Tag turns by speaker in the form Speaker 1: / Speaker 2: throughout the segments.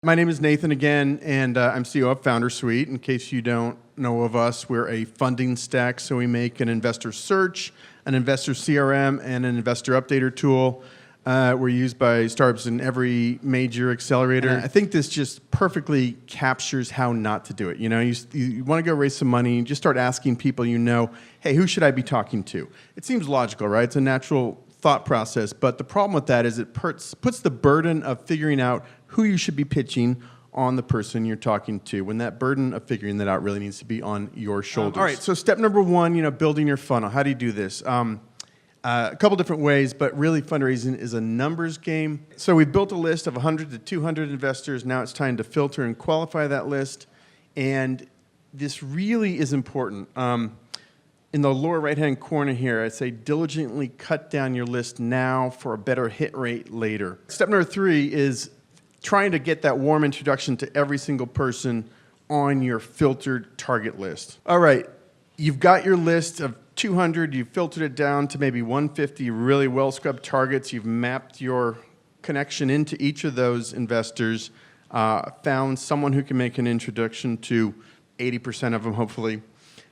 Speaker 1: My name is Nathan again, and I'm CEO of Foundersuite. In case you don't know of us, we're a funding stack, so we make an investor search, an investor CRM, and an investor updater tool. We're used by startups in every major accelerator. And I think this just perfectly captures how not to do it. You know, you want to go raise some money, you just start asking people you know, hey, who should I be talking to? It seems logical, right? It's a natural thought process, but the problem with that is it puts the burden of figuring out who you should be pitching on the person you're talking to, when that burden of figuring that out really needs to be on your shoulders. All right, so step number one, building your funnel. How do you do this? A couple different ways, but really fundraising is a numbers game. So we've built a list of 100 to 200 investors. Now it's time to filter and qualify that list, and this really is important. In the lower right-hand corner here, I say diligently cut down your list now for a better hit rate later. Step number 3 is trying to get that warm introduction to every single person on your filtered target list. All right, you've got your list of 200, you've filtered it down to maybe 150 really well-scrubbed targets, you've mapped your connection into each of those investors, found someone who can make an introduction to 80% of them, hopefully.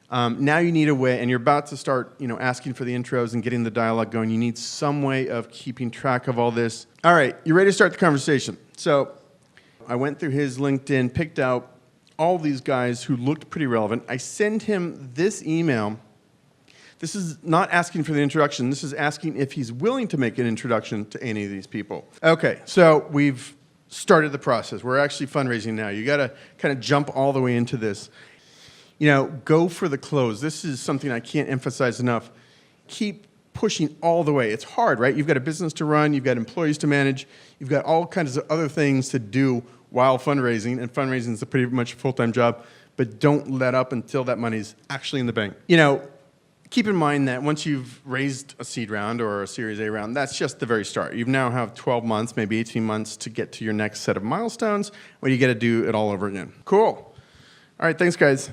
Speaker 1: Now you need a way, and you're about to start asking for the intros and getting the dialogue going. You need some way of keeping track of all this. All right, you ready to start the conversation? So I went through his LinkedIn, picked out all these guys who looked pretty relevant. I send him this email. This is not asking for the introduction. This is asking if he's willing to make an introduction to any of these people. Okay, so we've started the process. We're actually fundraising now. You got to kind of jump all the way into this. Go for the close. This is something I can't emphasize enough. Keep pushing all the way. It's hard, right? You've got a business to run. You've got employees to manage. You've got all kinds of other things to do while fundraising, and fundraising is a pretty much full-time job, but don't let up until that money's actually in the bank. Keep in mind that once you've raised a seed round or a Series A round, that's just the very start. You now have 12 months, maybe 18 months to get to your next set of milestones, where you got to do it all over again. Cool. All right, thanks, guys.